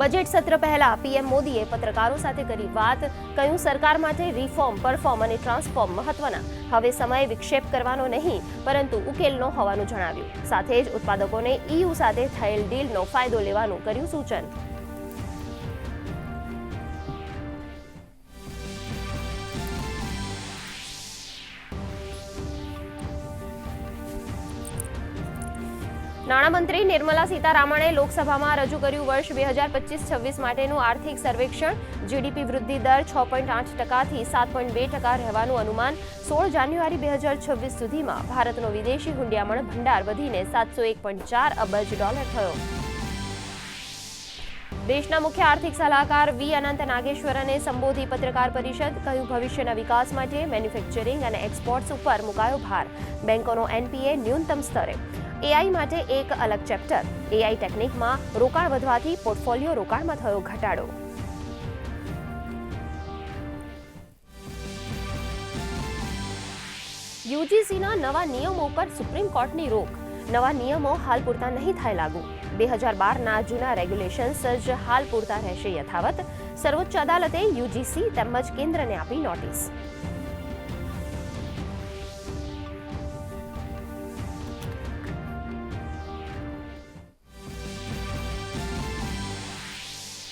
Budget સત્ર પહેલા PM મોદીએ પત્રકારો સાથે કરી વાત. કહ્યું, સરકાર માટે રિફોર્મ, પરફોર્મ અને ટ્રાન્સફોર્મ મહત્વના. હવે સમય વિક્ષેપ કરવાનો નહીં, પરંતુ ઉકેલનો હોવાનું જણાવ્યું. સાથે જ ઉત્પાદકોને EU સાથે થયેલ ડીલનો ફાયદો લેવાનું કર્યું સૂચન. નાણામંત્રી નિર્મલા સીતારામણે લોકસભામાં રજૂ કર્યું વર્ષ 2025-26 માટેનું આર્થિક સર્વેક્ષણ. જીડીપી વૃદ્ધિ દર 6.8%થી 7.2% રહેવાનું અનુમાન. 16 જાન્યુઆરી 2026 સુધીમાં ભારતનો વિદેશી હુંડિયામણ ભંડાર વધીને $701.4 અબજ થયો. દેશના મુખ્ય આર્થિક સલાહકાર વી અનંત નાગેશ્વરને સંબોધી પત્રકાર પરિષદ. કહ્યું, ભવિષ્યના વિકાસ માટે મેન્યુફેક્ચરિંગ અને એક્સપોર્ટ્સ ઉપર મુકાયો ભાર. બેંકોનો NPA ન્યૂનતમ સ્તરે. AI માટે એક અલગ ચેપ્ટર. AI ટેકનિકમાં રોકાણ વધવાથી પોર્ટફોલિયો રોકાણમાં થયો ઘટાડો. UGCના નવા નિયમો પર સુપ્રીમ કોર્ટની રોક. નવા નિયમો હાલ પૂરતા નહીં થાય લાગુ. 2012ના જૂના રેગ્યુલેશન્સ જ હાલ પૂરતા રહેશે યથાવત. સર્વોચ્ચ અદાલતે UGC તેમજ કેન્દ્રને આપી નોટિસ.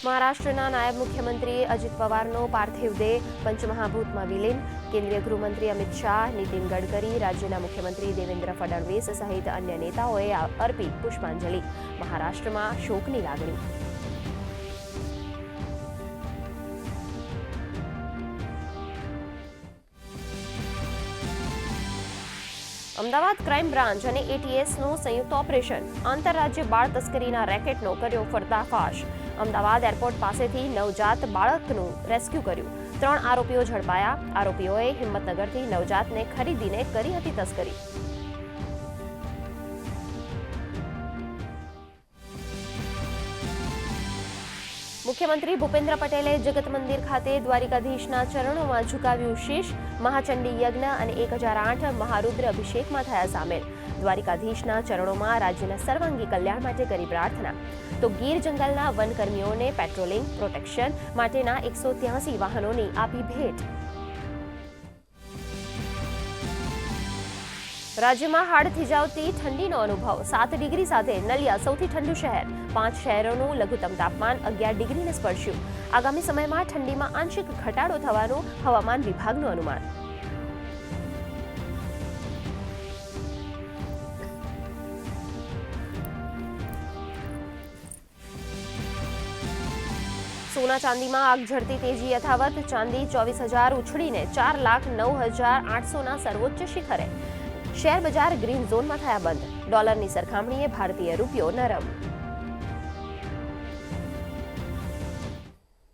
મહારાષ્ટ્રના નાયબ મુખ્યમંત્રી અજિત પવારનો પાર્થિવ દેહ પંચમહાભૂતમાં વિલીન. કેન્દ્રીય ગૃહમંત્રી અમિત શાહ, નીતિન ગડકરી, રાજ્યના મુખ્યમંત્રી દેવેન્દ્ર ફડણવીસ સહિત અન્ય નેતાઓએ અર્પી પુષ્પાંજલિ. મહારાષ્ટ્રમાં શોકની લાગણી. અમદાવાદ ક્રાઇમ બ્રાન્ચ અને ATSનું સંયુક્ત ઓપરેશન. આંતરરાજ્ય બાળ તસ્કરીના રેકેટનો કર્યો પર્દાફાશ. અમદાવાદ એરપોર્ટ પાસેથી નવજાત બાળકનું રેસ્ક્યુ કર્યું. 3 આરોપીઓ ઝડપાયા. આરોપીઓએ હિંમતનગરથી નવજાતને ખરીદીને કરી હતી તસ્કરી. મુખ્યમંત્રી ભૂપેન્દ્ર પટેલે જગત મંદિર ખાતે દ્વારિકાધીશના ચરણોમાં ઝુકાવ્યું શીશ. મહાચંડી યજ્ઞ અને 1008 મહારુદ્ર અભિષેકમાં થયા સામેલ. દ્વારિકાધીશના ચરણોમાં રાજ્યના સર્વાંગી કલ્યાણ માટે કરી પ્રાર્થના. તો ગીર જંગલના વનકર્મીઓને પેટ્રોલિંગ, પ્રોટેક્શન માટેના 183 વાહનોની આપી ભેટ. રાજ્યમાં હાડ થીજાવતી ઠંડીનો અનુભવ. 7 ડિગ્રી સાથે નલિયા સૌથી ઠંડુ શહેર. 5 શહેરોનું લઘુત્તમ તાપમાન 11 ડિગ્રીને સ્પર્શ્યું. આગામી સમયમાં ઠંડીમાં આંશિક ઘટાડો થવાનું હવામાન વિભાગનું અનુમાન. સોના ચાંદીમાં આગ ઝરતી તેજી યથાવત. ચાંદી 24,000 ઉછળીને 4,09,800ના સર્વોચ્ચ શિખરે. શેર બજાર ગ્રીન ઝોનમાં થયા બંધ. ડોલરની સરખામણીએ ભારતીય રૂપિયો નરમ.